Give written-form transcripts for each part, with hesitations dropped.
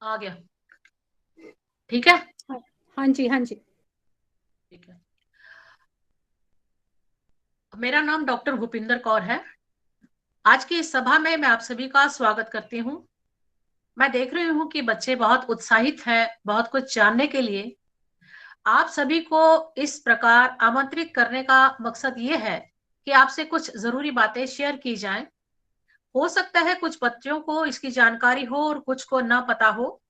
आ गया। ठीक है। हाँ जी, हाँ जी। ठीक है। मेरा नाम डॉक्टर भूपिंदर कौर है। आज की इस सभा में मैं आप सभी का स्वागत करती हूँ। मैं देख रही हूँ कि बच्चे बहुत उत्साहित हैं बहुत कुछ जानने के लिए। आप सभी को इस प्रकार आमंत्रित करने का मकसद ये है कि आपसे कुछ जरूरी बातें शेयर की जाएं। हो सकता है कुछ बच्चों को इसकी जानकारी हो और कुछ को ना पता हो।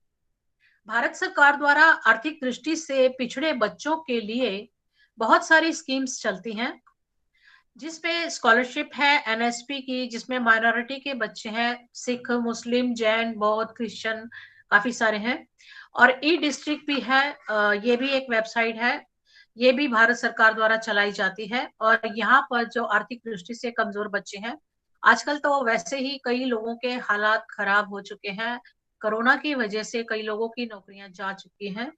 भारत सरकार द्वारा आर्थिक दृष्टि से पिछड़े बच्चों के लिए बहुत सारी स्कीम्स चलती हैं, जिसमें स्कॉलरशिप है एनएसपी की, जिसमें माइनॉरिटी के बच्चे हैं, सिख, मुस्लिम, जैन, बौद्ध, क्रिश्चियन, काफी सारे हैं। और ई डिस्ट्रिक्ट भी है। ये भी एक वेबसाइट है। ये भी भारत सरकार द्वारा चलाई जाती है। और यहाँ पर जो आर्थिक दृष्टि से कमजोर बच्चे हैं, आजकल तो वैसे ही कई लोगों के हालात खराब हो चुके हैं। कोरोना की वजह से कई लोगों की नौकरियां जा चुकी हैं।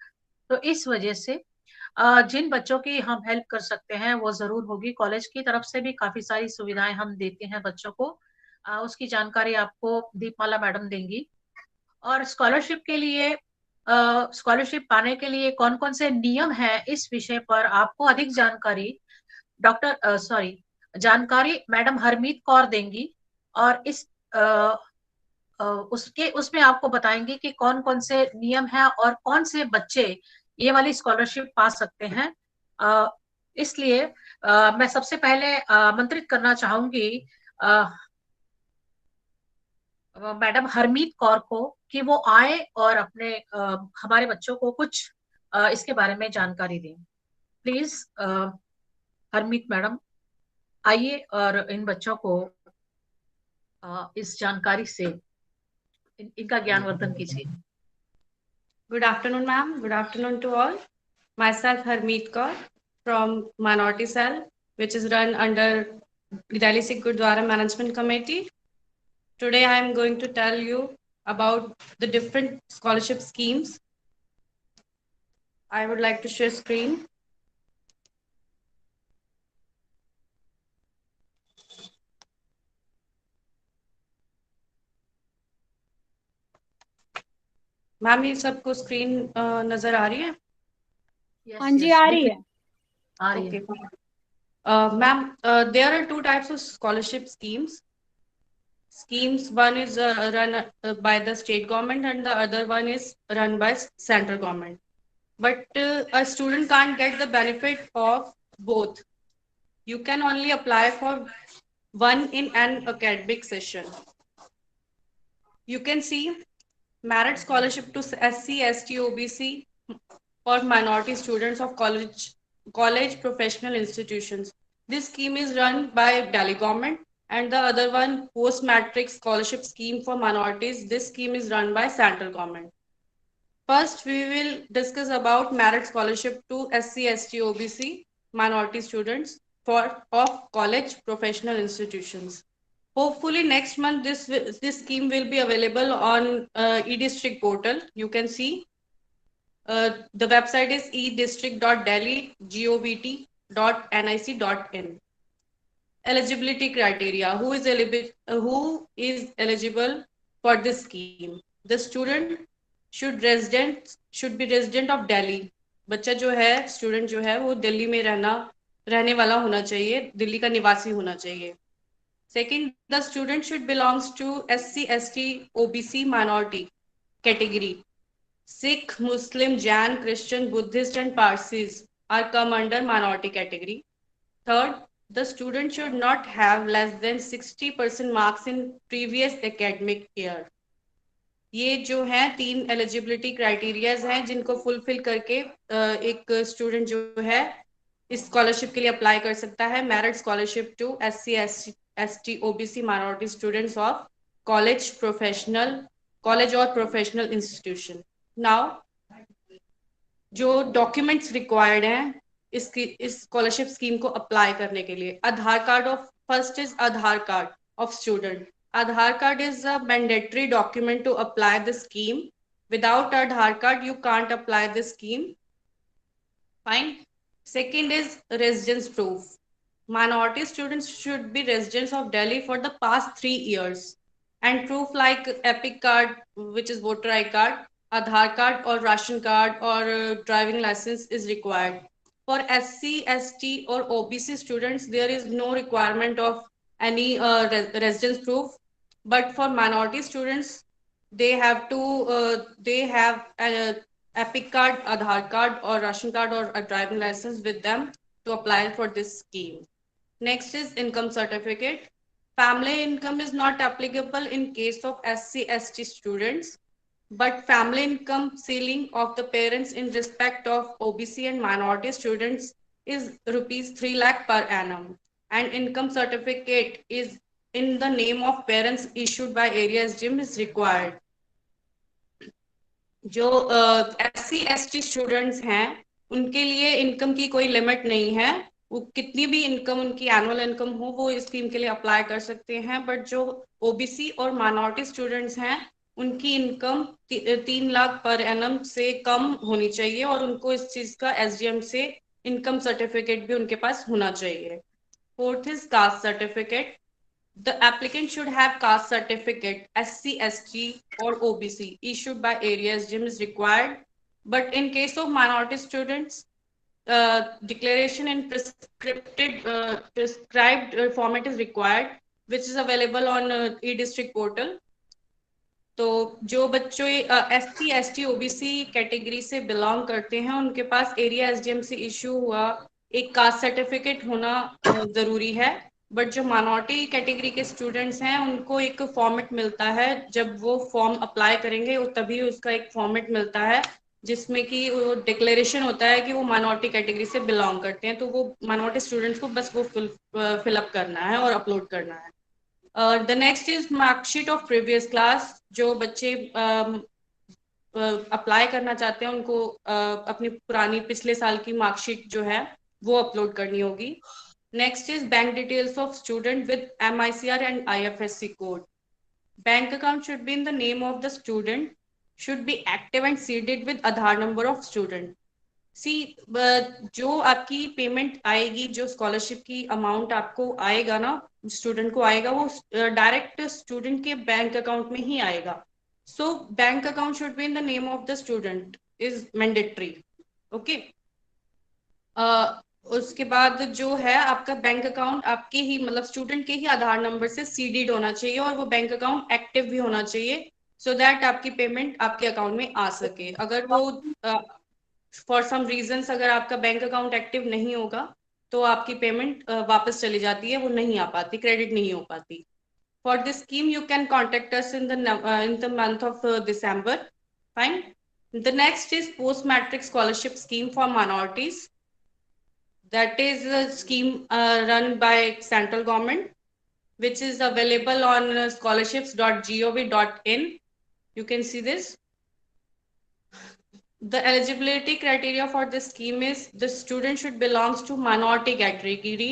तो इस वजह से जिन बच्चों की हम हेल्प कर सकते हैं वो जरूर होगी। कॉलेज की तरफ से भी काफी सारी सुविधाएं हम देते हैं बच्चों को। उसकी जानकारी आपको दीपमाला मैडम देंगी। और स्कॉलरशिप के लिए, स्कॉलरशिप पाने के लिए कौन कौन से नियम है, इस विषय पर आपको अधिक जानकारी जानकारी मैडम हरमीत कौर देंगी। और उसके उसमें आपको बताएंगे कि कौन कौन से नियम है और कौन से बच्चे ये वाली स्कॉलरशिप पा सकते हैं। अ, इसलिए मैं सबसे पहले आमंत्रित करना चाहूंगी मैडम हरमीत कौर को कि वो आए और अपने हमारे बच्चों को कुछ इसके बारे में जानकारी दें। प्लीज हरमीत मैडम आइए और इन बच्चों को इस जानकारी से इनका ज्ञानवर्धन कीजिए। Good afternoon, ma'am. Good afternoon to all. Myself, Harmeet Kaur from Minority Cell, which is run under Delhi Sikh Gurdwara Management Committee. Today, I am going to tell you about the different scholarship schemes. I would like to share screen. Ma'am ये सबको screen नजर आ रही है? हाँ जी, आ रही है। आ रही है। Ma'am, there are two types of scholarship schemes. One is run by the state government and the other one is run by central government. But a student can't get the benefit of both. You can only apply for one in an academic session. You can see merit scholarship to SC, ST, OBC or minority students of college professional institutions. This scheme is run by Delhi government, and the other one, post matric scholarship scheme for minorities. This scheme is run by central government. First, we will discuss about merit scholarship to SC, ST, OBC minority students of college professional institutions. Hopefully next month this scheme will be available on eDistrict portal. You can see the website is edistrict.delhi.govt.nic.in. Eligibility criteria: who is eligible for this scheme? The student should be resident of Delhi. बच्चा जो है, student जो है वो दिल्ली में रहने वाला होना चाहिए, दिल्ली का निवासी होना चाहिए. Second, the student should belongs to SC, ST, OBC minority category. Sikh, Muslim, Jain, Christian, Buddhist and Parsis are come under minority category. Third, the student should not have less than 60% marks in previous academic year. ये जो हैं 3 eligibility criterias हैं जिनको fulfil करके एक student जो है इस स्कॉलरशिप के लिए अप्लाई कर सकता है. Merit scholarship to SC, ST, OBC minority students of college और प्रोफेशनल इंस्टीट्यूशन. नाउ जो डॉक्यूमेंट्स रिक्वायर्ड हैं इस स्कॉलरशिप स्कीम को अप्लाई करने के लिए: Aadhaar card of first is Aadhaar card of student. Aadhaar card is a mandatory document to apply the scheme. Without Aadhaar card, you can't apply the scheme. Fine. Second is residence proof. Minority students should be residents of Delhi for the past 3 years. And proof like EPIC card, which is voter ID card, Aadhaar card or ration card or driving license is required. For SC, ST or OBC students, there is no requirement of any residence proof. But for minority students, they have a Epic card, Aadhaar card or ration card or a driving license with them to apply for this scheme. Next is income certificate. Family income is not applicable in case of SC, ST students, but family income ceiling of the parents in respect of OBC and minority students is rupees 3 lakh per annum, and income certificate is in the name of parents issued by area SDM is required. जो SC, ST students हैं उनके लिए income की कोई limit नहीं है, वो कितनी भी इनकम उनकी एनुअल इनकम हो वो इस स्कीम के लिए अप्लाई कर सकते हैं. बट जो ओबीसी और माइनॉरिटी स्टूडेंट्स हैं उनकी इनकम 3 लाख पर एनम से कम होनी चाहिए और उनको इस चीज का एसडीएम से इनकम सर्टिफिकेट भी उनके पास होना चाहिए. Fourth is caste certificate. The applicant should have caste certificate, SC, ST or OBC issued by area SDM is required. But in case of minority students, declaration in prescribed format is required, which is available on e-district portal. तो जो बच्चों SC, ST, OBC category से belong करते हैं उनके पास area SDM से issue हुआ एक कास्ट सर्टिफिकेट होना जरूरी है. बट जो माइनॉरिटी कैटेगरी के स्टूडेंट्स हैं उनको एक फॉर्मेट मिलता है, जब वो फॉर्म अप्लाई करेंगे तभी उसका एक फॉर्मेट मिलता है जिसमें कि वो डिक्लेरेशन होता है कि वो माइनॉरिटी कैटेगरी से बिलोंग करते हैं. तो वो माइनॉरिटी स्टूडेंट्स को बस वो फिलअप करना है और अपलोड करना है. The next is marksheet of previous class. जो बच्चे अप्लाई करना चाहते हैं उनको अपनी पुरानी पिछले साल की मार्कशीट जो है वो अपलोड करनी होगी. Next is bank details of student with MICR and IFSC code. Bank account should be in the name of the student, should be active and seeded with Aadhaar number of student. जो आपकी payment आएगी, जो scholarship की amount आपको आएगा ना, student को आएगा, वो डायरेक्ट स्टूडेंट के बैंक अकाउंट में ही आएगा. So bank account should be in the name of the student is mandatory. Okay. उसके बाद जो है आपका बैंक अकाउंट आपके ही मतलब स्टूडेंट के ही आधार नंबर से सीडेड होना चाहिए और वो बैंक अकाउंट एक्टिव भी होना चाहिए सो दैट आपकी पेमेंट आपके अकाउंट में आ सके. अगर वो फॉर सम रीजंस अगर आपका बैंक अकाउंट एक्टिव नहीं होगा तो आपकी पेमेंट वापस चली जाती है, वो नहीं आ पाती, क्रेडिट नहीं हो पाती. For this scheme you can contact us in the month of December. Fine. The next is post matric scholarship scheme for minorities. That is a scheme run by central government, which is available on scholarships.gov.in. You can see this. The eligibility criteria for this scheme is the student should belongs to minority category.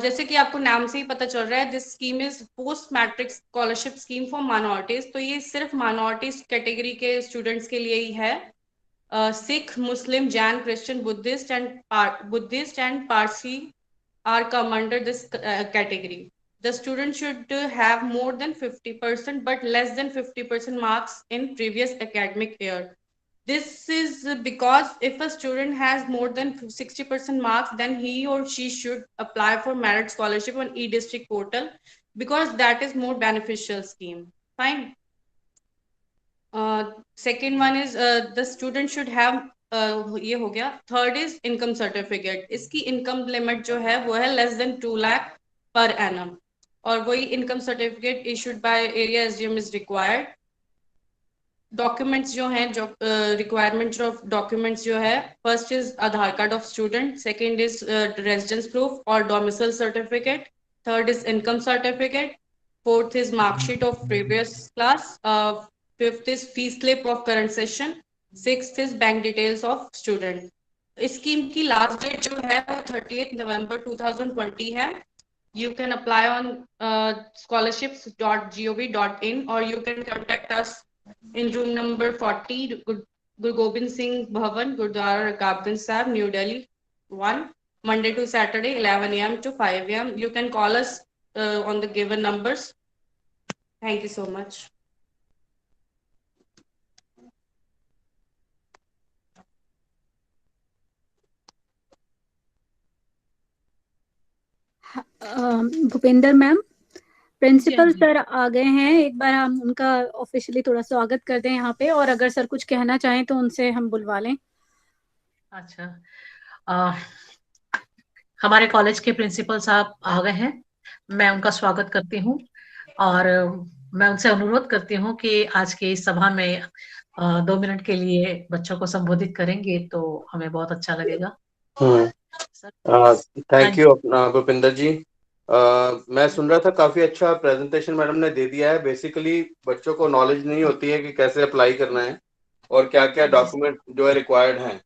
जैसे कि आपको नाम से ही पता चल रहा है, this scheme is post matric scholarship scheme for minorities. तो ये सिर्फ माइनॉरिटी कैटेगरी के स्टूडेंट्स के लिए ही है. Sikh, Muslim, Jain, Christian, Buddhist and Parsi are come under this category. The student should have more than 50% but less than 50% marks in previous academic year. This is because if a student has more than 60% marks, then he or she should apply for merit scholarship on e-district portal because that is more beneficial scheme. Fine. Second one is the student should have ये हो गया. Third is income certificate. इसकी income limit जो है वो है less than 2 lakh पर एनम और वही income certificate issued by area SDM is required. Documents जो हैं, जो रिक्वायरमेंट ऑफ डॉक्यूमेंट्स जो है, first is Aadhaar card of student, second is residence proof और domicile certificate, third is income certificate, fourth is marksheet of previous class, fifth is fee slip of current session, sixth is bank details of student. इस scheme की last date जो है वो 30th November 2020 है. You can apply on scholarships.gov.in or you can contact us in room number 40, Guru Gobind Singh Bhavan, Gurudwara Rakabganj Sahib, New Delhi 1, Monday to Saturday 11 a.m. to 5 a.m. You can call us on the given numbers. Thank you so much. Bhupendra ma'am, principal ji. Sir आ गए हैं, एक बार हम उनका officially थोड़ा स्वागत कर दें यहाँ पे, और अगर सर कुछ कहना चाहें तो उनसे हम बुलवा लें। अच्छा, अ, हमारे कॉलेज के प्रिंसिपल साहब आ गए हैं, मैं उनका स्वागत करती हूँ। और मैं उनसे अनुरोध करती हूँ कि आज की इस सभा में 2 मिनट के लिए बच्चों को संबोधित करेंगे तो हमें बहुत अच्छा लगेगा। सर। हाँ थैंक जी। यू भूपिंदर जी। मैं सुन रहा था, काफी अच्छा प्रेजेंटेशन मैडम ने दे दिया है। बेसिकली बच्चों को नॉलेज नहीं होती है कि कैसे अप्लाई करना है और क्या क्या हाँ जी। डॉक्यूमेंट जो है रिक्वायर्ड हैं।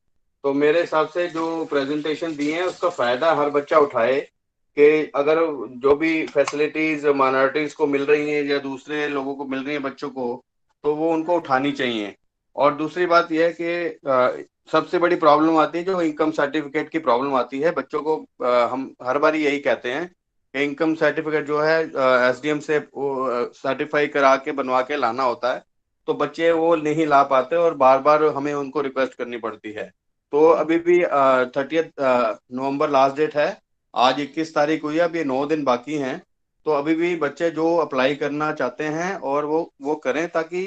तो मेरे हिसाब से जो प्रेजेंटेशन दिए हैं उसका फायदा हर बच्चा उठाए, कि अगर जो भी फैसिलिटीज माइनॉरिटीज को मिल रही हैं या दूसरे लोगों को मिल रही हैं बच्चों को, तो वो उनको उठानी चाहिए। और दूसरी बात यह है कि सबसे बड़ी प्रॉब्लम आती है जो इनकम सर्टिफिकेट की प्रॉब्लम आती है बच्चों को। हम हर बार यही कहते हैं कि इनकम सर्टिफिकेट जो है एसडीएम से सर्टिफाई करा के बनवा के लाना होता है, तो बच्चे वो नहीं ला पाते और बार बार हमें उनको रिक्वेस्ट करनी पड़ती है। तो अभी भी 30 नवंबर लास्ट डेट है, आज 21 तारीख हुई है, अभी 9 दिन बाकी हैं। तो अभी भी बच्चे जो अप्लाई करना चाहते हैं और वो करें, ताकि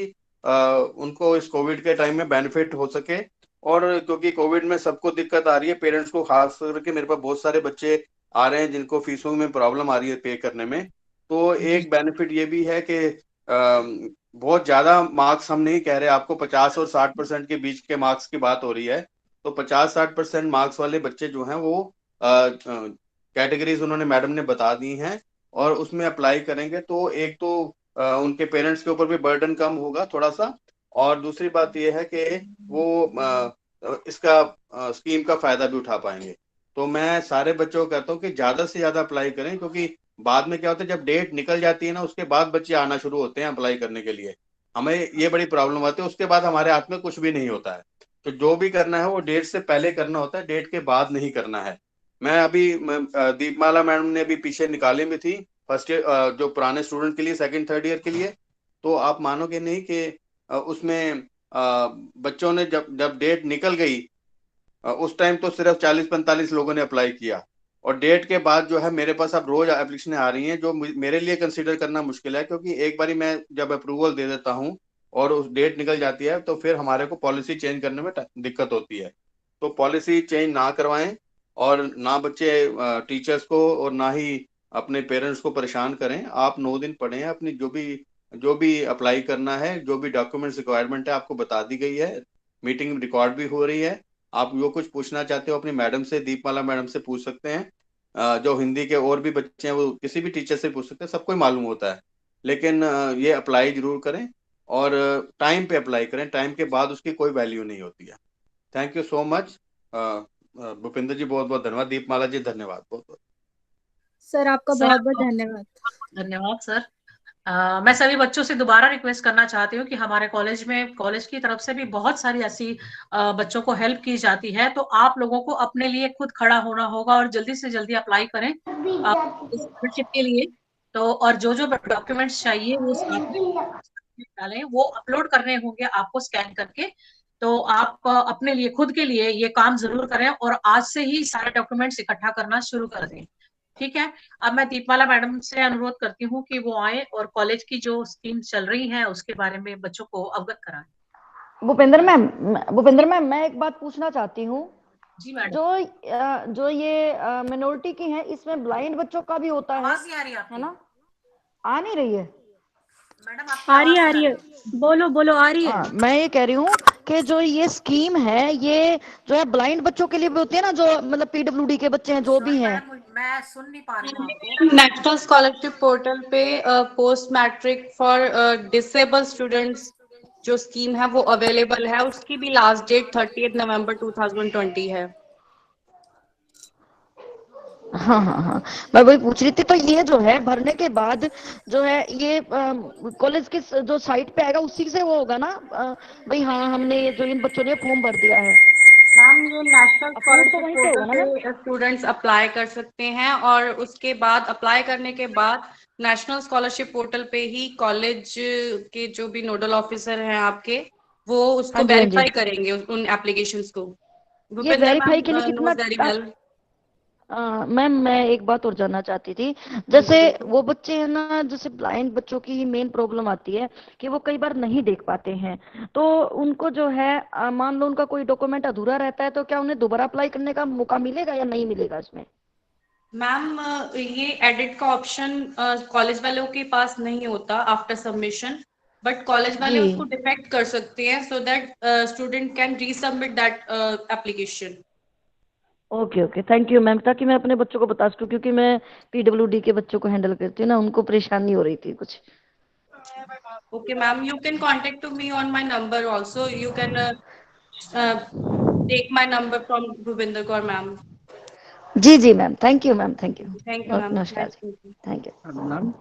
उनको इस कोविड के टाइम में बेनिफिट हो सके। और क्योंकि कोविड में सबको दिक्कत आ रही है, पेरेंट्स को खास करके, मेरे पास बहुत सारे बच्चे आ रहे हैं जिनको फीसों में प्रॉब्लम आ रही है पे करने में। तो जी। एक बेनिफिट ये भी है कि बहुत ज्यादा मार्क्स हम नहीं कह रहे, आपको 50 और 60% के बीच के मार्क्स की बात हो रही है। तो 50-60% मार्क्स वाले बच्चे जो हैं वो कैटेगरीज उन्होंने मैडम ने बता दी हैं, और उसमें अप्लाई करेंगे तो एक तो उनके पेरेंट्स के ऊपर भी बर्डन कम होगा थोड़ा सा। और दूसरी बात यह है कि वो इसका स्कीम का फायदा भी उठा पाएंगे। तो मैं सारे बच्चों को कहता हूँ कि ज्यादा से ज्यादा अप्लाई करें, क्योंकि बाद में क्या होता है, जब डेट निकल जाती है ना, उसके बाद बच्चे आना शुरू होते हैं अप्लाई करने के लिए। हमें ये बड़ी प्रॉब्लम आती है, उसके बाद हमारे हाथ में कुछ भी नहीं होता है। तो जो भी करना है वो डेट से पहले करना होता है, डेट के बाद नहीं करना है। दीपमाला मैडम ने अभी पीछे निकाली भी थी फर्स्ट ईयर, जो पुराने स्टूडेंट के लिए, सेकंड थर्ड ईयर के लिए। तो आप मानोगे नहीं कि उसमें बच्चों ने जब जब डेट निकल गई, उस टाइम तो सिर्फ 40-45 लोगों ने अप्लाई किया। और डेट के बाद जो है मेरे पास अब रोज एप्लीकेशन आ रही हैं, जो मेरे लिए कंसीडर करना मुश्किल है, क्योंकि एक बारी मैं जब अप्रूवल दे देता हूँ और उस डेट निकल जाती है, तो फिर हमारे को पॉलिसी चेंज करने में दिक्कत होती है। तो पॉलिसी चेंज ना करवाएं, और ना बच्चे टीचर्स को और ना ही अपने पेरेंट्स को परेशान करें। आप 9 दिन पढ़ें, अपनी जो भी अप्लाई करना है, जो भी डॉक्यूमेंट्स रिक्वायरमेंट है आपको बता दी गई है, मीटिंग रिकॉर्ड भी हो रही है। आप जो कुछ पूछना चाहते हो अपनी मैडम से, दीपमाला मैडम से पूछ सकते हैं। जो हिंदी के और भी बच्चे हैं वो किसी भी टीचर से पूछ सकते हैं, सबको ही मालूम होता है। लेकिन ये अप्लाई जरूर करें, और टाइम पे अप्लाई करें, टाइम के बाद उसकी कोई वैल्यू नहीं होती है। Thank you so much Bhupinder ji, बहुत बहुत धन्यवाद। दीपमाला जी धन्यवाद, बहुत बहुत। सर आपका सर बहुत बहुत आपका धन्यवाद। धन्यवाद सर। मैं सभी बच्चों से दोबारा रिक्वेस्ट करना चाहती हूँ कि हमारे कॉलेज की तरफ से भी बहुत सारी ऐसी बच्चों को हेल्प की जाती है, तो आप लोगों को अपने लिए खुद खड़ा होना होगा और जल्दी से जल्दी अप्लाई करें इस स्कॉलरशिप के लिए। तो और जो जो डॉक्यूमेंट्स चाहिए वो साथ में डालें, वो अपलोड करने होंगे आपको स्कैन करके। तो आप अपने लिए, खुद के लिए ये काम जरूर करें और आज से ही सारे डॉक्यूमेंट्स इकट्ठा करना शुरू कर दें। ठीक है। अब मैं दीपमाला मैडम से अनुरोध करती हूँ कि वो आए और कॉलेज की जो स्कीम चल रही है उसके बारे में बच्चों को अवगत कराएं। भूपेंद्र मैम, मैं एक बात पूछना चाहती हूँ। जी मैडम। जो ये मिनोरिटी की है, इसमें ब्लाइंड बच्चों का भी होता है? आवाज नहीं आ रही आपकी। है ना? आ नहीं रही है मैडम, आपकी आ आवाज रही है, आ नहीं रही है, बोलो बोलो, आ रही है। हाँ, मैं ये कह रही हूँ कि जो ये स्कीम है, ये जो है ब्लाइंड बच्चों के लिए भी होती है ना, जो मतलब पीडब्ल्यूडी के बच्चे हैं जो भी हैं। मैं सुन नहीं पा रही हूँ आपको। नेशनल स्कॉलरशिप पोर्टल पे post matric for disabled students जो स्कीम है वो अवेलेबल है, उसकी भी लास्ट डेट 30 नवंबर 2020 है। हाँ हाँ हाँ, मैं वही पूछ रही थी। तो ये जो है भरने के बाद जो है ये कॉलेज की जो साइट पे आएगा, उसी से वो होगा ना? भाई हाँ, हमने जो इन बच्चों ने फॉर्म भर दिया है। मैम, ये नेशनल अप्रूव तो स्कॉलरशिप वहीं से पोर्टल होगा ना मैम? पे स्टूडेंट्स अप्लाई कर सकते हैं, और उसके बाद अप्लाई करने के बाद नेशनल स्कॉलरशिप पोर्टल पे ही कॉलेज के जो भी नोडल ऑफिसर हैं आपके, वो हाँ उसको जी, हाँ जी। वेरीफाई करेंगे उन एप्लीकेशंस को। ये भूपेंद्र वेरीफाई के लिए मैम कितना नोज वेरी वेल। मैम मैं एक बात और जानना चाहती थी, जैसे वो बच्चे हैं ना, जैसे ब्लाइंड बच्चों की ही मेन प्रॉब्लम आती है कि वो कई बार नहीं देख पाते हैं, तो उनको जो है मान लो उनका कोई डॉक्यूमेंट अधूरा रहता है, तो क्या उन्हें दोबारा अप्लाई करने का मौका मिलेगा या नहीं मिलेगा इसमें? मैम ये एडिट का ऑप्शन कॉलेज वालों के पास नहीं होता आफ्टर सबमिशन, बट कॉलेज वाले जी उसको डिफेक्ट कर सकते हैं so that student can resubmit that application. Okay okay, thank you ma'am, ताकि मैं अपने बच्चों को बता सकूं, क्योंकि मैं पीडब्ल्यूडी के बच्चों को हैंडल करती हूँ ना, उनको परेशानी हो रही थी कुछ। Okay, ma'am, you can contact to me on my number also. You can take my number from Bhupinder Kaur, ma'am. जी जी ma'am, thank you ma'am, thank you. Thank you, ma'am. नमस्कार Nice जी, meeting you. Thank you. Ma'am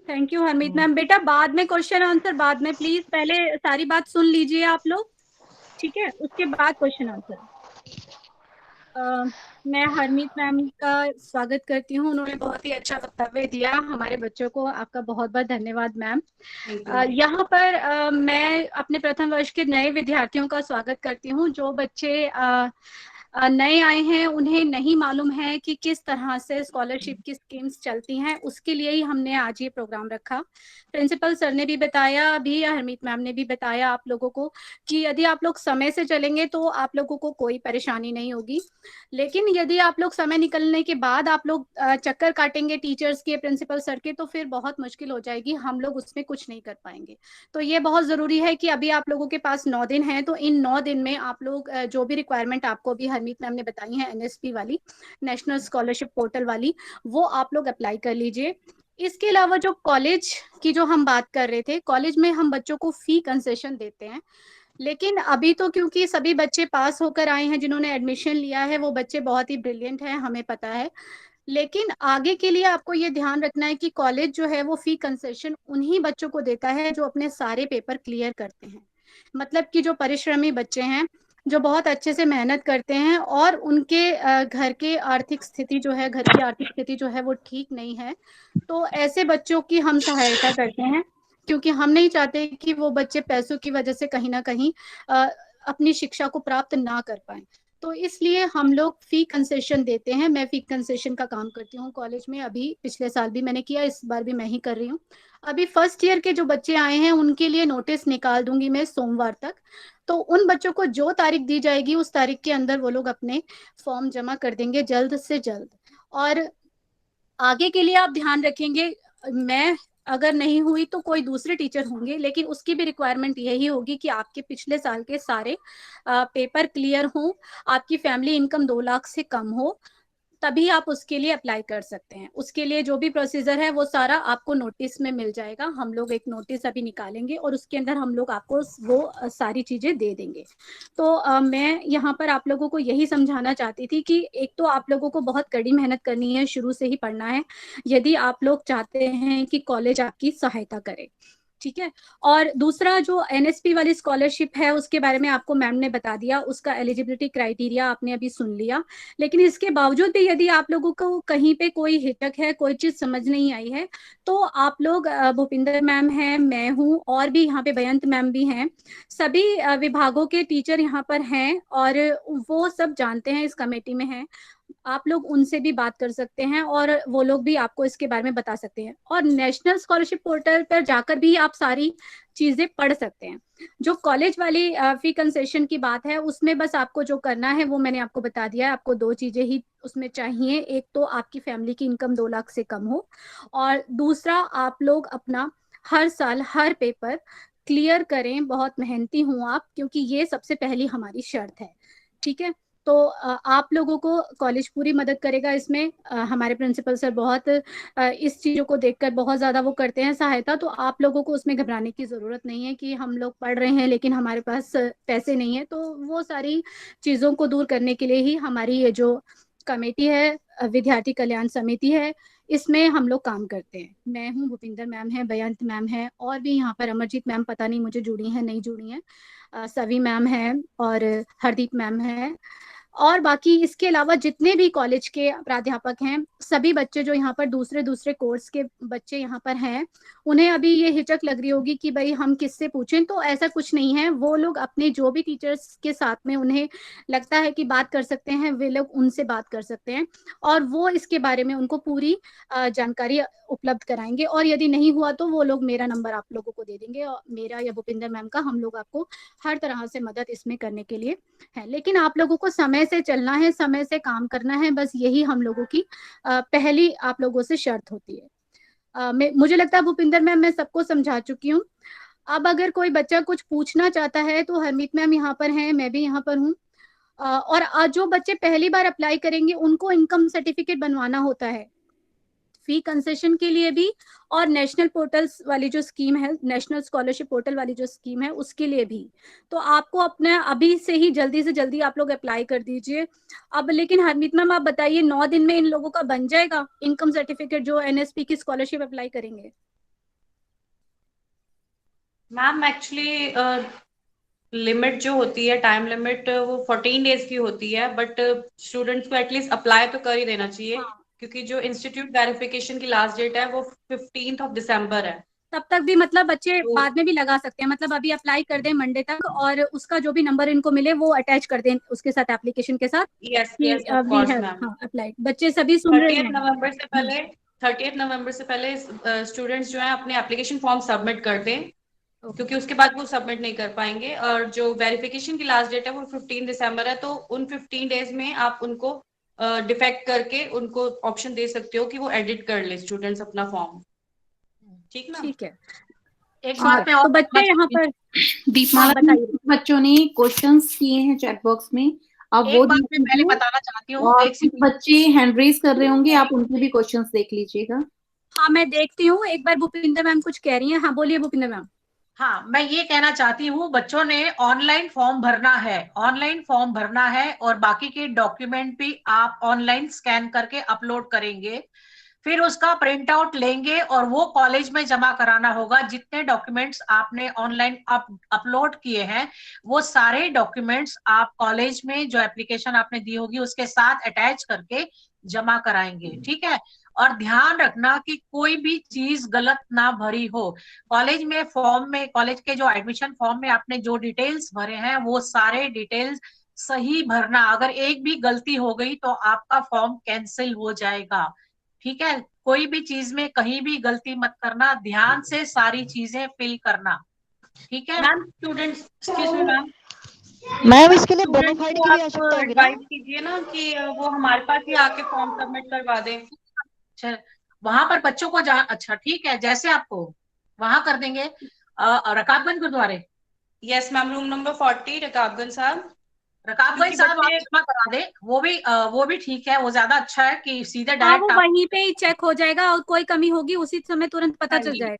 thank you Harmeet ma'am. बेटा बाद में question answer, बाद में please, पहले सारी बात सुन लीजिए आप लोग, ठीक है, उसके बाद क्वेश्चन आंसर। मैं हरमीत मैम का स्वागत करती हूँ, उन्होंने बहुत ही अच्छा वक्तव्य दिया हमारे बच्चों को। आपका बहुत बहुत धन्यवाद मैम। Thank you. यहाँ पर मैं अपने प्रथम वर्ष के नए विद्यार्थियों का स्वागत करती हूँ। जो बच्चे नए आए हैं, उन्हें नहीं मालूम है कि किस तरह से स्कॉलरशिप की स्कीम्स चलती हैं, उसके लिए ही हमने आज ये प्रोग्राम रखा। प्रिंसिपल सर ने भी बताया, अभी हरमीत मैम ने भी बताया आप लोगों को कि यदि आप लोग समय से चलेंगे तो आप लोगों को कोई परेशानी नहीं होगी, लेकिन यदि आप लोग समय निकलने के बाद आप लोग चक्कर काटेंगे टीचर्स के, प्रिंसिपल सर के, तो फिर बहुत मुश्किल हो जाएगी, हम लोग उसमें कुछ नहीं कर पाएंगे। तो ये बहुत जरूरी है कि अभी आप लोगों के पास 9 दिन है, तो इन 9 दिन में आप लोग जो भी रिक्वायरमेंट आपको अभी हरमीत मैम ने बताई है, एनएसपी वाली, नेशनल स्कॉलरशिप पोर्टल वाली, वो आप लोग अप्लाई कर लीजिए। इसके अलावा जो कॉलेज की जो हम बात कर रहे थे, कॉलेज में हम बच्चों को फी कंसेशन देते हैं, लेकिन अभी तो क्योंकि सभी बच्चे पास होकर आए हैं, जिन्होंने एडमिशन लिया है वो बच्चे बहुत ही ब्रिलियंट हैं, हमें पता है, लेकिन आगे के लिए आपको ये ध्यान रखना है कि कॉलेज जो है वो फी कंसेशन उन्हीं बच्चों को देता है जो अपने सारे पेपर क्लियर करते हैं। मतलब कि जो परिश्रमी बच्चे हैं, जो बहुत अच्छे से मेहनत करते हैं और उनके घर के आर्थिक स्थिति जो है, घर की आर्थिक स्थिति जो है वो ठीक नहीं है, तो ऐसे बच्चों की हम सहायता करते हैं, क्योंकि हम नहीं चाहते कि वो बच्चे पैसों की वजह से कहीं ना कहीं अपनी शिक्षा को प्राप्त ना कर पाए। तो इसलिए हम लोग फी कंसेशन देते हैं। मैं फी कंसेशन का काम करती हूँ कॉलेज में, अभी पिछले साल भी मैंने किया, इस बार भी मैं ही कर रही हूँ। अभी फर्स्ट ईयर के जो बच्चे आए हैं उनके लिए नोटिस निकाल दूंगी मैं सोमवार तक, तो उन बच्चों को जो तारीख दी जाएगी उस तारीख के अंदर वो लोग अपने फॉर्म जमा कर देंगे जल्द से जल्द। और आगे के लिए आप ध्यान रखेंगे, मैं अगर नहीं हुई तो कोई दूसरे टीचर होंगे, लेकिन उसकी भी रिक्वायरमेंट यही होगी कि आपके पिछले साल के सारे पेपर क्लियर हों, आपकी फैमिली इनकम 2 लाख से कम हो, तभी आप उसके लिए अप्लाई कर सकते हैं। उसके लिए जो भी प्रोसीजर है वो सारा आपको नोटिस में मिल जाएगा। हम लोग एक नोटिस अभी निकालेंगे और उसके अंदर हम लोग आपको वो सारी चीजें दे देंगे। तो मैं यहाँ पर आप लोगों को यही समझाना चाहती थी कि एक तो आप लोगों को बहुत कड़ी मेहनत करनी है, शुरू से ही पढ़ना है, यदि आप लोग चाहते हैं कि कॉलेज आपकी सहायता करे, ठीक है। और दूसरा जो एनएसपी वाली स्कॉलरशिप है उसके बारे में आपको मैम ने बता दिया, उसका एलिजिबिलिटी क्राइटेरिया आपने अभी सुन लिया, लेकिन इसके बावजूद भी यदि आप लोगों को कहीं पे कोई हिचक है, कोई चीज समझ नहीं आई है, तो आप लोग, भूपिंदर मैम है, मैं हूँ, और भी यहाँ पे बयंत मैम भी हैं, सभी विभागों के टीचर यहाँ पर हैं और वो सब जानते हैं, इस कमेटी में हैं, आप लोग उनसे भी बात कर सकते हैं और वो लोग भी आपको इसके बारे में बता सकते हैं। और नेशनल स्कॉलरशिप पोर्टल पर जाकर भी आप सारी चीजें पढ़ सकते हैं। जो कॉलेज वाली फी कंसेशन की बात है, उसमें बस आपको जो करना है वो मैंने आपको बता दिया है। आपको 2 चीजें ही उसमें चाहिए, एक तो आपकी फैमिली की इनकम 2 लाख से कम हो, और दूसरा आप लोग अपना हर साल हर पेपर क्लियर करें। बहुत मेहनती हूँ आप, क्योंकि ये सबसे पहली हमारी शर्त है, ठीक है। तो आप लोगों को कॉलेज पूरी मदद करेगा इसमें। हमारे प्रिंसिपल सर बहुत इस चीज़ों को देखकर बहुत ज़्यादा वो करते हैं सहायता, तो आप लोगों को उसमें घबराने की ज़रूरत नहीं है कि हम लोग पढ़ रहे हैं लेकिन हमारे पास पैसे नहीं है। तो वो सारी चीज़ों को दूर करने के लिए ही हमारी ये जो कमेटी है, विद्यार्थी कल्याण समिति है, इसमें हम लोग काम करते हैं। मैं हूँ, भूपिंदर मैम है, बयंत मैम है, और भी यहाँ पर अमरजीत मैम पता नहीं मुझे जुड़ी हैं नहीं जुड़ी हैं, सवी मैम है और हरदीप मैम है, और बाकी इसके अलावा जितने भी कॉलेज के प्राध्यापक हैं, सभी बच्चे जो यहाँ पर दूसरे दूसरे कोर्स के बच्चे यहाँ पर हैं, उन्हें अभी ये हिचक लग रही होगी कि भाई हम किससे पूछें, तो ऐसा कुछ नहीं है। वो लोग अपने जो भी टीचर्स के साथ में उन्हें लगता है कि बात कर सकते हैं, वे लोग उनसे बात कर सकते हैं और वो इसके बारे में उनको पूरी जानकारी उपलब्ध कराएंगे। और यदि नहीं हुआ तो वो लोग मेरा नंबर आप लोगों को दे देंगे, और मेरा या भूपिंदर मैम का, हम लोग आपको हर तरह से मदद इसमें करने के लिए है। लेकिन आप लोगों को समय से चलना है, समय से काम करना है, बस यही हम लोगों की पहली आप लोगों से शर्त होती है। मुझे लगता है भूपिंदर मैम मैं सबको समझा चुकी हूँ। अब अगर कोई बच्चा कुछ पूछना चाहता है तो हरमीत मैम यहाँ पर हैं, मैं भी यहाँ पर हूँ। और जो बच्चे पहली बार अप्लाई करेंगे उनको इनकम सर्टिफिकेट बनवाना होता है फी कंसेशन के लिए भी, और नेशनल पोर्टल्स वाली जो स्कीम है, नेशनल स्कॉलरशिप पोर्टल वाली जो स्कीम है, उसके लिए भी। तो आपको अपना अभी से ही जल्दी से जल्दी आप लोग अप्लाई कर दीजिए। अब लेकिन हरमीत मैम आप बताइए, 9 दिन में इन लोगों का बन जाएगा इनकम सर्टिफिकेट जो एनएसपी की स्कॉलरशिप अप्लाई करेंगे? मैम एक्चुअली लिमिट जो होती है, टाइम लिमिट, वो 14 डेज की होती है, बट स्टूडेंट्स को एटलीस्ट अप्लाई तो कर ही देना चाहिए। हाँ। क्योंकि जो इंस्टीट्यूट वेरिफिकेशन की लास्ट डेट है वो 15 दिसंबर है। तब तक भी मतलब बच्चे तो बाद में भी लगा सकते हैं, मतलब अभी अप्लाई कर दें मंडे तक, और उसका जो भी नंबर इनको मिले वो अटैच कर दें उसके साथ, एप्लीकेशन के साथ। यस कि yes of we course have ma'am. Applied. बच्चे सभी सुन रहे 30 हैं? नवंबर से पहले 30 नवंबर से पहले स्टूडेंट्स जो है अपने एप्लीकेशन फॉर्म सबमिट कर दें, क्योंकि उसके बाद वो सबमिट नहीं कर पाएंगे। और जो वेरिफिकेशन की लास्ट डेट है वो 15 दिसंबर है, तो उन 15 डेज में आप उनको डिफेक्ट करके उनको ऑप्शन दे सकते हो कि वो एडिट कर ले स्टूडेंट्स अपना फॉर्म। ठीक ना? ठीक है। एक बात मैं तो और बच्चे यहाँ पर दीपमाला जी, बताइए। बच्चों ने क्वेश्चंस किए हैं चैट बॉक्स में, आप एक वो बात देख मैं पहले लीजिए। बताना चाहती हूँ, और एक कुछ सेकंड। बच्चे हैंड रेज कर रहे होंगे, आप उनके भी क्वेश्चंस देख लीजिएगा। हाँ मैं देखती हूँ, एक बार भूपिंदर मैम कुछ कह रही हैं। हाँ बोलिए भूपिंदर मैम। हाँ, मैं ये कहना चाहती हूँ, बच्चों ने ऑनलाइन फॉर्म भरना है, ऑनलाइन फॉर्म भरना है, और बाकी के डॉक्यूमेंट भी आप ऑनलाइन स्कैन करके अपलोड करेंगे, फिर उसका प्रिंट आउट लेंगे और वो कॉलेज में जमा कराना होगा। जितने डॉक्यूमेंट्स आपने ऑनलाइन अपलोड किए हैं, वो सारे डॉक्यूमेंट्स आप कॉलेज में जो एप्लीकेशन आपने दी होगी उसके साथ अटैच करके जमा कराएंगे, ठीक है? और ध्यान रखना कि कोई भी चीज गलत ना भरी हो। कॉलेज में फॉर्म में, कॉलेज के जो एडमिशन फॉर्म में आपने जो डिटेल्स भरे हैं वो सारे डिटेल्स सही भरना। अगर एक भी गलती हो गई तो आपका फॉर्म कैंसिल हो जाएगा, ठीक है? कोई भी चीज में कहीं भी गलती मत करना, ध्यान से सारी चीजें फिल करना, ठीक है? Ma'am students, excuse me ma'am, ma'am इसके लिए स्टूडेंट्स बोनाफाइड को की भी आप आवश्यकता होगी ना? एडवाइस कीजिए ना कि वो हमारे पास ही आके फॉर्म सबमिट करवा दें। अच्छा, वहां पर बच्चों को अच्छा ठीक है, जैसे आपको वहां कर देंगे। रकाबगंज गुरुद्वारे। Yes ma'am, room number 40 Rakabganj साहब। रकाबगंज साहब आप बच्चे, जमा करा दे, वो भी ठीक है, वो ज्यादा अच्छा है कि सीधे हाँ डायरेक्ट वो आप। वहीं पे ही चेक हो जाएगा, और कोई कमी होगी उसी समय तुरंत पता हाँ चल जी, जाएगा।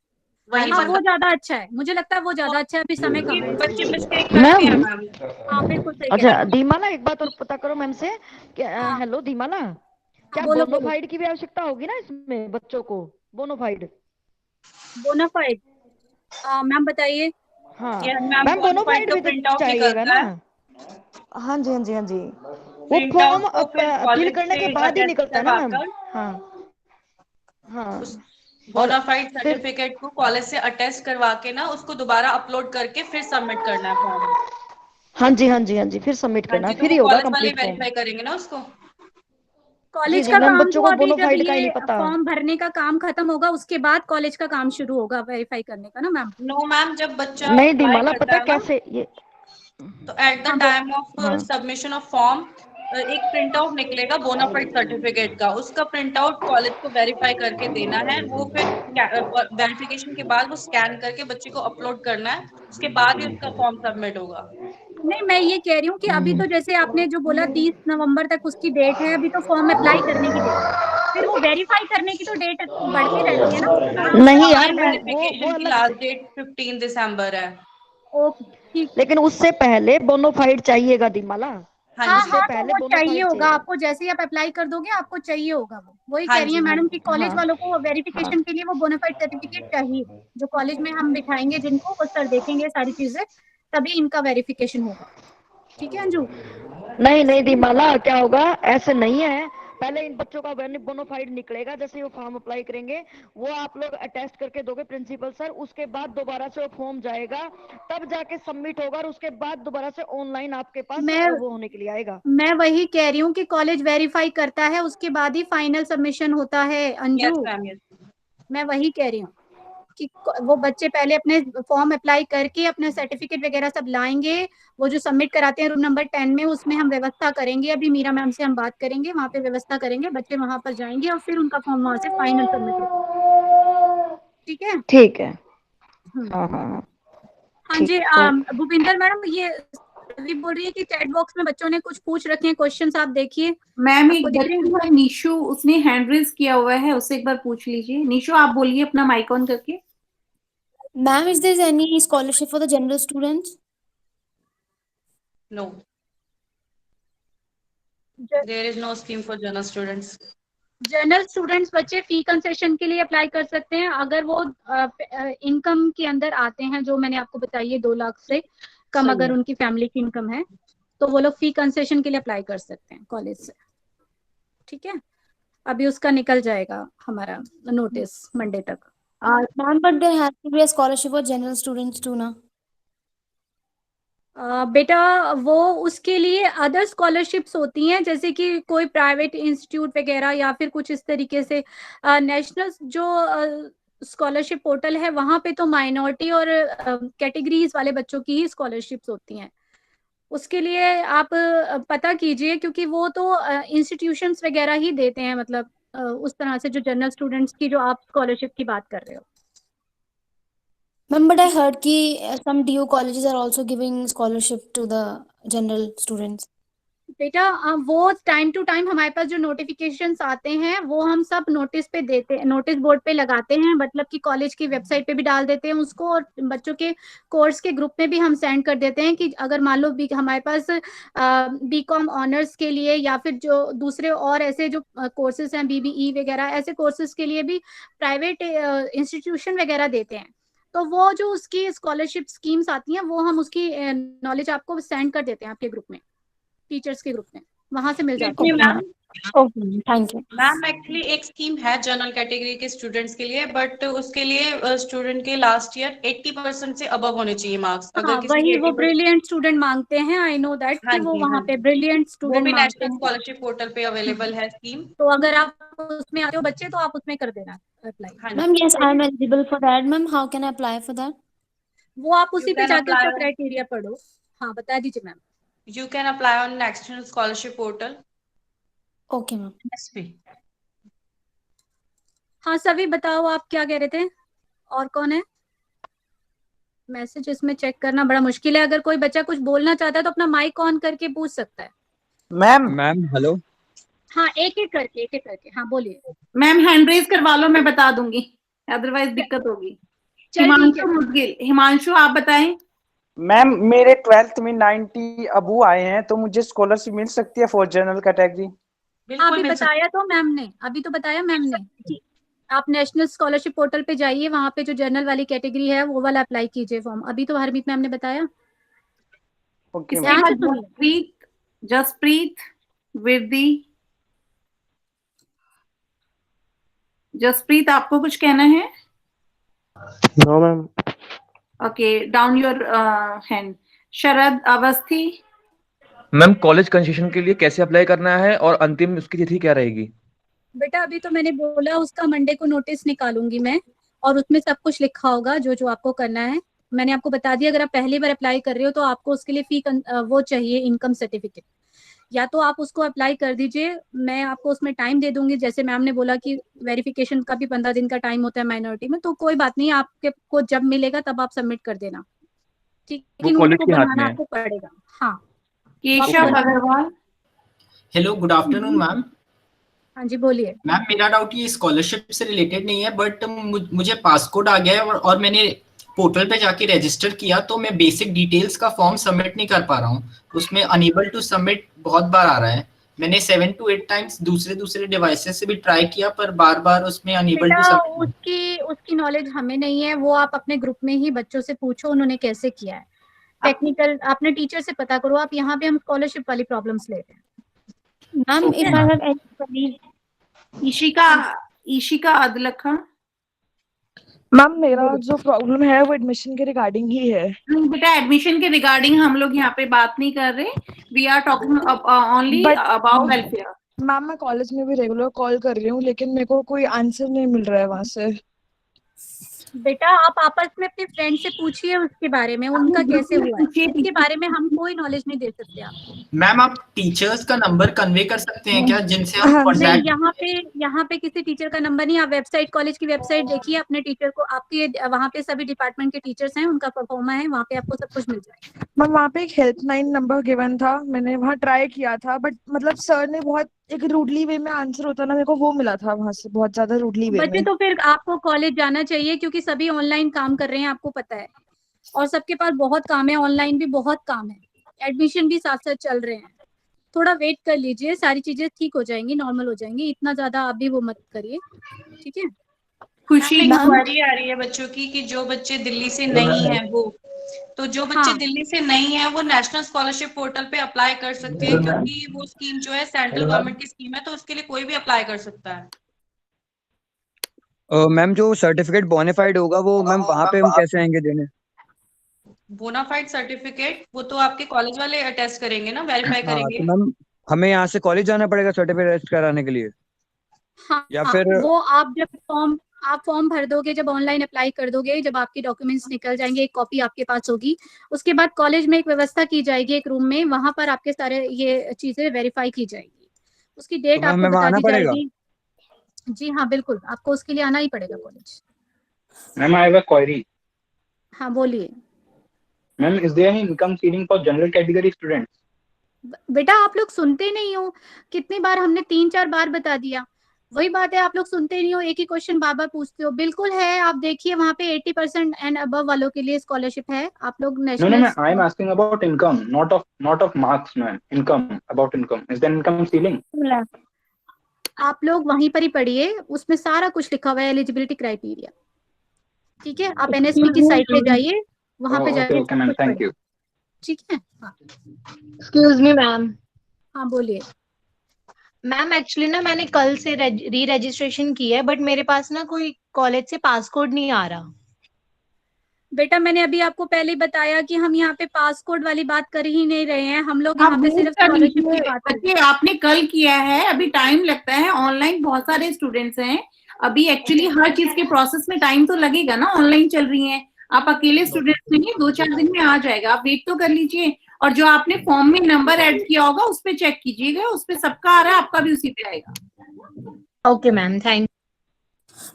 वही हाँ वो बता। ज्यादा अच्छा है, मुझे लगता है वो ज्यादा अच्छा है, अभी समय कम है। बच्चे मिस्टेक करते हैं मैम मैम। हाँ बिल्कुल सही कह रहे अच्छा हैं। दीमाला, एक बात और पता करो मैम से। हाँ हेलो दीमाला, हाँ, क्या बोलो बोलो। बोनाफाइड की भी आवश्यकता होगी ना इसमें बच्चों को? बोनाफाइड। बोनाफाइड मैम बताइए। हाँ yes ma'am, ma'am, bonafide bonafide का भी तो प्रिंट आउट चाहिएगा निकलता ना? है। हाँ जी, हाँ जी, हाँ जी। वो प्रिंट आउट फॉर्म को फिर फिल कॉलेज करने से के बाद ही अटेस्ट निकलता है ना मैम? करवाकर हाँ हाँ। उस और बोनाफाइड फिर सर्टिफिकेट को कॉलेज से अटेस्ट करवा के ना उसको दोबारा अपलोड करके फिर सबमिट करना है फॉर्म। हाँ जी, हाँ जी, हाँ जी, फिर सबमिट हाँ करना, जी, तो फिर वो ही होगा कॉलेज वाले कंप्लीट फॉर्म। वेरीफाई करेंगे ना उसको। जी कॉलेज जी का मैम, काम बच्चों तो को अभी जब बोनाफाइड का ही ये नहीं पता। फॉर्म भरने का काम खत्म होगा उसके बाद कॉलेज का काम शुरू होगा वेरीफाई करने का ना मैम? नो मैम, जब बच्चा नहीं अप्लाई दीमाला, करता पता है ना, कैसे ये। तो एट द हाँ टाइम ऑफ हाँ सबमिशन ऑफ फॉर्म एक प्रिंट आउट निकलेगा बोनाफाइड सर्टिफिकेट का। उसका प्रिंट आउट कॉलेज को वेरीफाई करके देना है। वो फिर वेरिफिकेशन के बाद वो स्कैन करके बच्चे को अपलोड करना है, उसके बाद ही उसका फॉर्म सबमिट होगा। नहीं, मैं ये कह रही हूँ कि अभी तो जैसे आपने जो बोला 30 नवंबर तक उसकी डेट है, अभी तो फॉर्म अप्लाई करने की डेट है, फिर वो वेरीफाई करने की तो डेट बढ़ती रहती है ना, तुरंत तो नहीं फॉर्म यार, नहीं वो वेरिफिकेशन की अलग से। लास्ट डेट 15 दिसंबर है। ओके ठीक है। लेकिन उससे पहले बोनाफाइड चाहिएगा दीमाला। हाँ हाँ जी। उससे हाँ, तो पहले वो चाहिए बोनाफाइड होगा चाहिएगा। आपको, जैसे ही आप अप्लाई कर दोगे आपको चाहिए होगा वो। वही हाँ कह रही है जी। हाँ मैडम कि जी। कॉलेज हाँ वालों को हाँ वेरिफिकेशन के लिए वो बोनाफाइड सर्टिफिकेट चाहिए। जो कॉलेज में हम बिठाएंगे जिनको, वो सर देखेंगे सारी चीजें, तभी इनका वेरिफिकेशन होगा। ठीक है अंजू? नहीं नहीं दीमाला, क्या होगा, ऐसे नहीं है। पहले इन बच्चों का बोनाफाइड निकलेगा, जैसे वो फॉर्म अप्लाई करेंगे वो आप लोग अटेस्ट करके दोगे प्रिंसिपल सर, उसके बाद दोबारा से वो फॉर्म जाएगा, तब जाके सबमिट होगा, और उसके बाद दोबारा से ऑनलाइन आपके पास वो होने के लिए आएगा। मैं वही कह रही हूँ कि कॉलेज वेरीफाई करता है, उसके बाद ही फाइनल सबमिशन होता है अंजू। Yes, ma'am, yes. मैं वही कह रही हूँ कि वो बच्चे पहले अपने फॉर्म अप्लाई करके अपने सर्टिफिकेट वगैरह सब लाएंगे, वो जो सबमिट कराते हैं रूम नंबर 10 में, उसमें हम व्यवस्था करेंगे। अभी मीरा मैम से हम बात करेंगे, वहाँ पे व्यवस्था करेंगे, बच्चे वहां पर जाएंगे और फिर उनका फॉर्म वहां से फाइनल सबमिट होगा। ठीक है? ठीक है। हाँ हाँ हाँ जी। भूपिंदर मैडम, ये सभी बोल रही है कि चैट बॉक्स में बच्चों ने कुछ पूछ रखे हैं क्वेश्चंस, आप देखिए। मैम एक आपको दिख रहे हैं? बच्चा है निशु, उसने हैंड रेज किया हुआ है, उससे एक बार पूछ लीजिए। निशु आप बोलिए अपना माइक ऑन करके। Ma'am, is there any scholarship for the general students? No. There is no scheme for general students. General students बच्चे फी कंसेशन के लिए अप्लाई कर सकते हैं अगर वो इनकम के अंदर आते हैं, जो मैंने आपको बताई है 2 लाख से कम अगर उनकी फैमिली की इनकम है, तो वो लोग फी कंसेशन के लिए अप्लाई कर सकते हैं कॉलेज से। ठीक है? अभी उसका निकल जाएगा हमारा नोटिस मंडे तक। Ma'am, but there has to be a scholarship for general students too, na? बेटा वो उसके लिए अदर स्कॉलरशिप्स होती हैं, जैसे कि कोई प्राइवेट इंस्टीट्यूट वगैरह या फिर कुछ इस तरीके से। नेशनल जो स्कॉलरशिप पोर्टल है वहां पे तो माइनॉरिटी और कैटेगरीज वाले बच्चों की ही स्कॉलरशिप्स होती हैं। उसके लिए आप पता कीजिए, क्योंकि वो तो इंस्टीट्यूशंस वगैरह ही देते हैं, मतलब उस तरह से जो जनरल स्टूडेंट्स की जो आप स्कॉलरशिप की बात कर रहे हो। Ma'am, but I heard कि some DU colleges are also giving scholarship to the general students. बेटा वो टाइम टू टाइम हमारे पास जो नोटिफिकेशंस आते हैं वो हम सब नोटिस पे देते हैं, नोटिस बोर्ड पे लगाते हैं, मतलब कि कॉलेज की वेबसाइट पे भी डाल देते हैं उसको, और बच्चों के कोर्स के ग्रुप में भी हम सेंड कर देते हैं कि अगर मान लो हमारे पास बीकॉम ऑनर्स के लिए या फिर जो दूसरे और ऐसे जो कोर्सेज हैं BBE वगैरह, ऐसे कोर्सेज के लिए भी प्राइवेट इंस्टीट्यूशन वगैरह देते हैं, तो वो जो उसकी स्कॉलरशिप स्कीम्स आती हैं वो हम उसकी नॉलेज आपको सेंड कर देते हैं आपके ग्रुप में, टीचर्स के ग्रुप में, वहां से मिल जाती है। Ma'am Okay, thank you. Ma'am actually एक स्कीम है जनरल कैटेगरी के स्टूडेंट्स के लिए, बट उसके लिए स्टूडेंट के लास्ट ईयर 80% से अबव होने चाहिए मार्क्स। हाँ, वही वो ब्रिलियंट स्टूडेंट मांगते हैं, आई नो दैट कि वो वहाँ पे ब्रिलियंट वो स्टूडेंट भी मांगते नेशनल हैं। स्कॉलरशिप पोर्टल पे अवेलेबल है स्कीम। तो अगर आप उसमें आते हो बच्चे तो आप उसमें कर देना apply. Ma'am, yes, I am eligible for that. Ma'am, how can I apply for that? वो आप उसी पे can जाके उसका apply- क्राइटेरिया पढ़ो। हाँ, बता दीजिए ma'am. You can apply on National Scholarship Portal. Okay, ma'am. हाँ सभी बताओ, आप क्या कह रहे थे? और कौन है? मैसेज इसमें चेक करना बड़ा मुश्किल है, अगर कोई बच्चा कुछ बोलना चाहता है तो अपना माइक ऑन करके पूछ सकता है। Ma'am hello. हाँ, एक एक करके हाँ बोलिए। मैम हैंड रेज करवा लो, मैं बता दूंगी, अदरवाइज दिक्कत होगी। चल ठीक हिमांशु है। मुदगिल, हिमांशु आप बताएं। मैम मेरे 12th में 90 अबू आए हैं, तो मुझे स्कॉलरशिप मिल सकती है फॉर जनरल कैटेगरी? अभी बताया तो मैम ने, अभी तो बताया मैम ने। आप नेशनल स्कॉलरशिप पोर्टल पे जाइए, वहाँ पे जो जनरल वाली कैटेगरी है वो वाला अप्लाई कीजिए फॉर्म। अभी तो हरमीत मैम ने बताया। ओके ध्यान से सुनिए। जसप्रीत, जसप्रीत विरदी, जसप्रीत आपको कुछ कहना है? No ma'am. Okay, down your hand. Sharad Awasthi. Ma'am college concession के लिए कैसे अप्लाई करना है और अंतिम उसकी तिथि क्या रहेगी? बेटा अभी तो मैंने बोला उसका मंडे को नोटिस निकालूंगी मैं, और उसमें सब कुछ लिखा होगा जो जो आपको करना है। मैंने आपको बता दिया, अगर आप पहली बार अप्लाई कर रहे हो तो आपको उसके लिए वो चाहिए इनकम सर्टिफिकेट, या तो आप उसको अप्लाई कर दीजिए, मैं आपको उसमें टाइम दे दूंगी। जैसे मैम ने बोला कि वेरिफिकेशन का भी 15 दिन का टाइम होता है माइनॉरिटी में, तो कोई बात नहीं, आपके को जब मिलेगा तब आप सबमिट कर देना, ठीक है? वो कॉलेज उनको के हाथ बनाना में है। आपको पड़ेगा। हाँ, Keshav Agarwal. Hello, good afternoon ma'am. हाँ जी बोलिए। मैम मेरा डाउट ये स्कॉलरशिप से रिलेटेड नहीं है, बट मुझे पासकोड आ गया है और मैंने पोर्टल पे जाके रजिस्टर किया, तो मैं बेसिक डिटेल्स का फॉर्म सबमिट नहीं कर पा रहा हूँ। उसमें अनेबल टू सबमिट बहुत बार आ रहा है। मैंने 7 to 8 टाइम्स दूसरे डिवाइसेस से भी ट्राई किया, पर बार बार उसमें अनेबल टू सबमिट। उसकी नॉलेज हमें नहीं है, वो आप अपने ग्रुप में ही बच्चों से पूछो उन्होंने कैसे किया है। टेक्निकल अपने टीचर से पता करो आप, यहाँ पे हम स्कॉलरशिप वाली प्रॉब्लम्स ले रहे हैं। Ma'am, if I have any queries, Ishika Adlak Khan. Ma'am मेरा जो प्रॉब्लम है वो एडमिशन के रिगार्डिंग ही है। बेटा एडमिशन के रिगार्डिंग हम लोग यहाँ पे बात नहीं कर रहे, we are talking only about welfare. Ma'am मैं कॉलेज में भी रेगुलर कॉल कर रही हूँ लेकिन मेरे को कोई आंसर नहीं मिल रहा है वहाँ से। बेटा आप आपस में अपने फ्रेंड से पूछिए उसके बारे में, उनका कैसे हुआ है, इसके बारे में हम कोई नॉलेज नहीं दे सकते आपको। मैम आप टीचर्स का नंबर कन्वे कर सकते हैं क्या, जिनसे आप नहीं, कांटेक्ट? यहाँ पे किसी टीचर का नंबर नहीं। आप वेबसाइट, कॉलेज की वेबसाइट देखिए, अपने टीचर को, आपके वहाँ पे सभी डिपार्टमेंट के टीचर्स हैं, उनका परफॉर्मा है, वहाँ पे आपको सब कुछ मिल जाएगा। मैम वहाँ पे एक हेल्पलाइन नंबर गिवन था, मैंने वहाँ ट्राई किया था बट मतलब सर ने बहुत एक रूडली वे में आंसर होता ना, मेरे को वो मिला था वहाँ से, बहुत ज्यादा रूडली वे बच्चे में। तो फिर आपको कॉलेज जाना चाहिए क्योंकि सभी ऑनलाइन काम कर रहे हैं, आपको पता है, और सबके पास बहुत काम है, ऑनलाइन भी बहुत काम है, एडमिशन भी साथ साथ चल रहे हैं। थोड़ा वेट कर लीजिए, सारी चीजें ठीक हो जाएंगी, नॉर्मल हो जाएंगी, इतना ज्यादा आप भी वो मत करिए, ठीक है। खुशी इंक्वायरी आ रही है बच्चों की कि जो बच्चे दिल्ली से नहीं है वो, तो जो बच्चे दिल्ली से नहीं है वो नेशनल स्कॉलरशिप पोर्टल पे अप्लाई कर सकते हैं, क्योंकि वो स्कीम जो है सेंट्रल गवर्नमेंट की स्कीम है, तो उसके लिए कोई भी अप्लाई कर सकता है। मैम जो सर्टिफिकेट बोनाफाइड होगा वो मैम वहाँ पे हम कैसे आएंगे देने? बोनाफाइड सर्टिफिकेट वो तो आपके कॉलेज वाले अटेस्ट करेंगे ना, वेरीफाई करेंगे। तो मैम हमें यहाँ से कॉलेज जाना पड़ेगा सर्टिफिकेट कराने के लिए? या फिर वो आप जब फॉर्म भर दोगे, जब ऑनलाइन अप्लाई कर दोगे, जब आपके डॉक्यूमेंट्स निकल जाएंगे, एक कॉपी आपके पास होगी, उसके बाद कॉलेज में एक व्यवस्था की जाएगी, एक रूम में, वहां पर आपके सारे ये चीजें वेरीफाई की जाएगी, उसकी डेट आपको बता दी जाएगी। जी हाँ बिल्कुल, आपको उसके लिए आना ही पड़ेगा college. Ma'am I have a query. हाँ बोलिए। Ma'am is there any income ceiling for general category students? बेटा आप लोग सुनते नहीं हो, कितनी बार हमने 3-4 बार बता दिया, वही बात है, आप लोग सुनते नहीं हो, एक ही क्वेश्चन बार बार पूछते हो। बिल्कुल है, आप देखिए वहाँ पे 80% एंड अबव वालों के लिए स्कॉलरशिप है। आप लोग national No, I am asking about income, not of marks, ma'am. Income, about income. Is there income ceiling? आप लोग वहीं पर ही पढ़िए, उसमें सारा कुछ लिखा हुआ है, एलिजिबिलिटी क्राइटेरिया, ठीक है। आप एनएसपी की साइट पे जाइए, वहाँ पे जाइए। Okay, ma'am. Thank you. ठीक है। Excuse me ma'am. हाँ बोलिए। मैम एक्चुअली ना मैंने कल से री रजिस्ट्रेशन की है, बट मेरे पास ना कोई कॉलेज से पास कोड नहीं आ रहा। बेटा मैंने अभी आपको पहले ही बताया कि हम यहाँ पे पास कोड वाली बात कर ही नहीं रहे हैं, हम लोग यहाँ पे सिर्फ स्कॉलरशिप की बात कर रहे हैं। आपने कल किया है, अभी टाइम लगता है, ऑनलाइन बहुत सारे स्टूडेंट्स हैं, अभी एक्चुअली हर चीज के प्रोसेस में टाइम तो लगेगा ना, ऑनलाइन चल रही है, आप अकेले स्टूडेंट्स नहीं है, 2-4 दिन में आ जाएगा, आप वेट तो कर लीजिए। और जो आपने फॉर्म में नंबर ऐड किया होगा उस पे चेक कीजिएगा, उस पे सबका आ रहा है, आपका भी उसी पे आएगा। Okay ma'am, thank.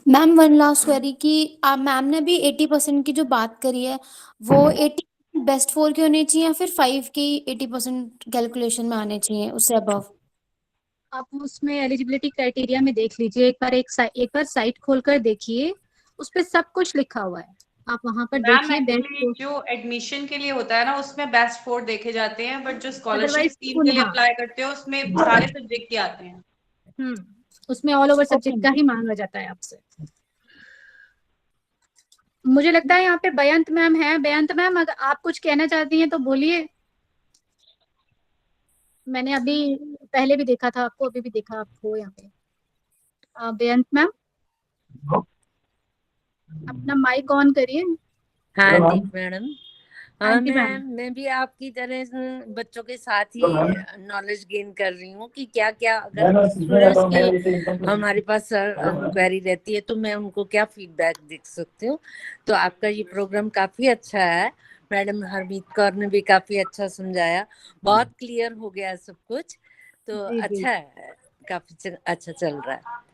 Ma'am one last query की, मैम ने भी 80% की जो बात करी है, वो 80 बेस्ट 4 के होने चाहिए या फिर 5 के 80% कैलकुलेशन में आने चाहिए, उससे अबव? आप उसमें एलिजिबिलिटी क्राइटेरिया में देख लीजिए, एक बार साइट खोलकर देखिए, उस पे सब कुछ लिखा हुआ है, आप वहां पर देखिए। जो एडमिशन के लिए होता है ना उसमें बेस्ट 4 देखे जाते हैं, बट जो स्कॉलरशिप स्कीम के लिए अप्लाई करते हो उसमें सारे सब्जेक्ट के आते हैं। उसमें ऑल ओवर सब्जेक्ट का ही मांगा जाता है आपसे। मुझे लगता है यहाँ पे बेअंत मैम है। बेअंत मैम अगर आप कुछ कहना चाहती हैं तो बोलिए। मैंने अभी पहले भी देखा था आपको, अभी भी देखा आपको यहाँ पे। बेअंत मैम अपना माइक ऑन करिए। हाँ जी मैडम। हाँ मैं भी आपकी तरह बच्चों के साथ ही नॉलेज गेन कर रही हूँ कि क्या क्या अगर स्टूडेंट्स की हमारे पास क्वेरी रहती है तो मैं उनको क्या फीडबैक दे सकती हूँ। तो आपका ये प्रोग्राम काफी अच्छा है, मैडम हरमीत कौर ने भी काफी अच्छा समझाया, बहुत क्लियर हो गया सब कुछ, तो अच्छा है, काफी अच्छा चल रहा है,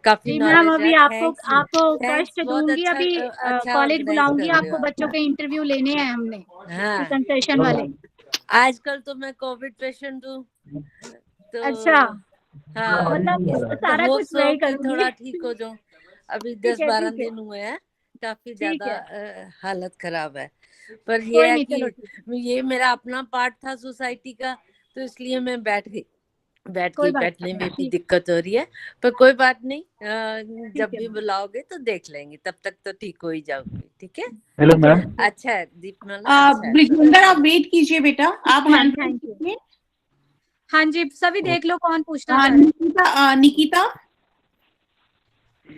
काफी मैम अभी आपको कष्ट बहुत दूंगी, अभी कॉलेज बुलाऊंगी आपको, बच्चों के इंटरव्यू लेने हैं हमने। हाँ कंसेशन वाले। आजकल तो मैं कोविड पेशेंट हूँ तो अच्छा हाँ, मतलब सारा वो कुछ वही करूंगी। थोड़ा ठीक हो जाऊं, अभी 10-12 दिन हुए हैं, काफी ज्यादा हालत खराब है, पर ये है कि ये मेरा अपना पार्ट था सोसाइटी का, तो इसलिए मैं बैठ गई कोई बात बैठने में भी नहीं। दिक्कत हो रही है, पर कोई बात नहीं, जब है भी मैम। बुलाओगे तो देख लेंगे, तब तक तो ठीक हो ही जाओगे। ठीक है, हेलो मैम। अच्छा है दीपमाला, अच्छा है। ब्रिजेंद्र आप वेट कीजिए बेटा, आप मैम हैंड थैंक यू। कीजिए। हाँ जी, सभी देख लो कौन पूछना हाँ, चाह रहे हैं। निकिता निकिता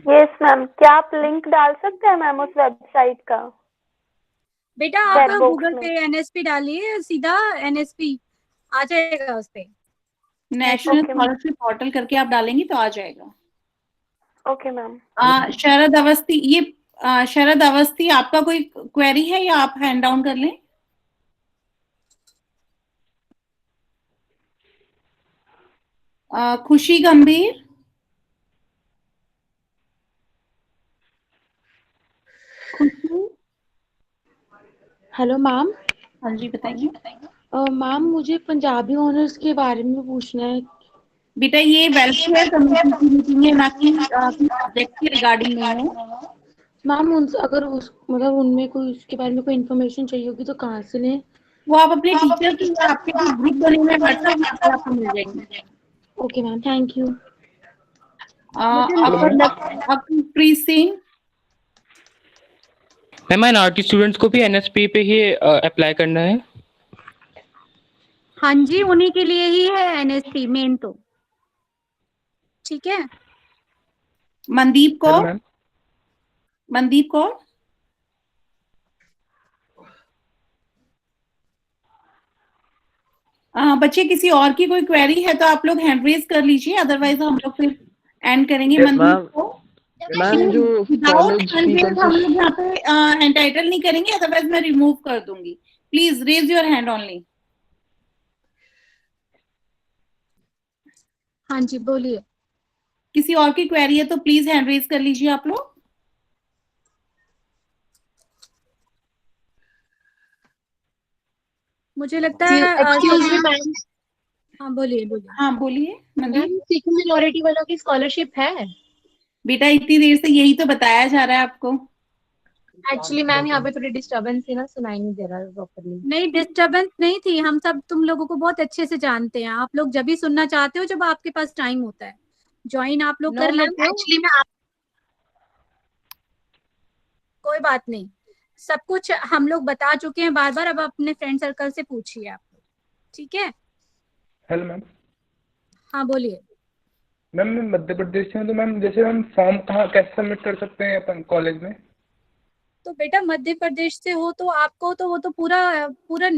यस मैम, क्या आप लिंक डाल सकते हैं मैम उस वेबसाइट का? बेटा आप चैट बॉक्स गूगल में। पे एनएसपी डालिए, सीधा एनएसपी आ जाएगा उस पे। नेशनल Okay, स्कॉलरशिप पोर्टल करके आप डालेंगे तो आ जाएगा। Okay ma'am. शरद अवस्थी, ये शरद अवस्थी, आपका कोई क्वेरी है या आप हैंड डाउन कर लें? खुशी गंभीर, खुशी, हेलो मैम। हाँ जी बताइए। मैम मुझे पंजाबी ऑनर्स के बारे में पूछना है। बेटा ये वेलफेयर कमेटी की मीटिंग है, ना कि सब्जेक्ट के रिगार्डिंग नहीं है। मैम उन अगर उस मतलब उनमें कोई उसके बारे में कोई इन्फॉर्मेशन चाहिए होगी तो कहाँ से लें? वो आप अपने टीचर के या आपके जो ग्रुप बने हुए हैं व्हाट्सएप ग्रुप पे आपको मिल जाएंगे। Okay ma'am, thank you. Preet Singh, ma'am minority students को भी एनएसपी पे ही अप्लाई करना है? हाँ जी, उन्हीं के लिए ही है एनएसपी मेन तो। ठीक है। मनदीप कौर, मनदीप कौर, बच्चे किसी और की कोई क्वेरी है तो आप लोग हैंड रेज कर लीजिए, अदरवाइज हम लोग फिर एंड करेंगे। मनदीप को मैम जो विदाउट कॉलेज की हम लोग यहाँ पे एंटाइटल नहीं करेंगे, अदरवाइज मैं रिमूव कर दूंगी। Please raise your hand only. हाँ जी बोलिए। किसी और की क्वेरी है तो प्लीज हैंड रेज कर लीजिए आप लोग। मुझे लगता है एक्सक्यूज मी मैम। हाँ बोलिए बोलिए। हाँ बोलिए मैम, सिख मिनोरिटी वालों की स्कॉलरशिप है? बेटा इतनी देर से यही तो बताया जा रहा है आपको। एक्चुअली मैम यहाँ पे थोड़ी डिस्टर्बेंस थी ना, सुनाई नहीं दे रहा प्रॉपर्ली। नहीं डिस्टर्बेंस नहीं थी, हम सब तुम लोगों को बहुत अच्छे से जानते हैं। आप लोग जब भी सुनना चाहते हो जब आपके पास टाइम होता है, ज्वाइन आप लोग कर लेते हो। एक्चुअली मैं कोई बात नहीं, सब कुछ हम लोग बता चुके हैं बार बार। अब अपने फ्रेंड सर्कल से पूछिए आप लोग। ठीक है। Hello ma'am. हाँ बोलिए। मैम मैं मध्य प्रदेश से हूँ, तो मैम जैसे हम फॉर्म कहाँ कैसे सबमिट कर सकते हैं अपन कॉलेज में? तो बेटा मध्य प्रदेश से हो तो आपको तो वो तो पूरा पूरा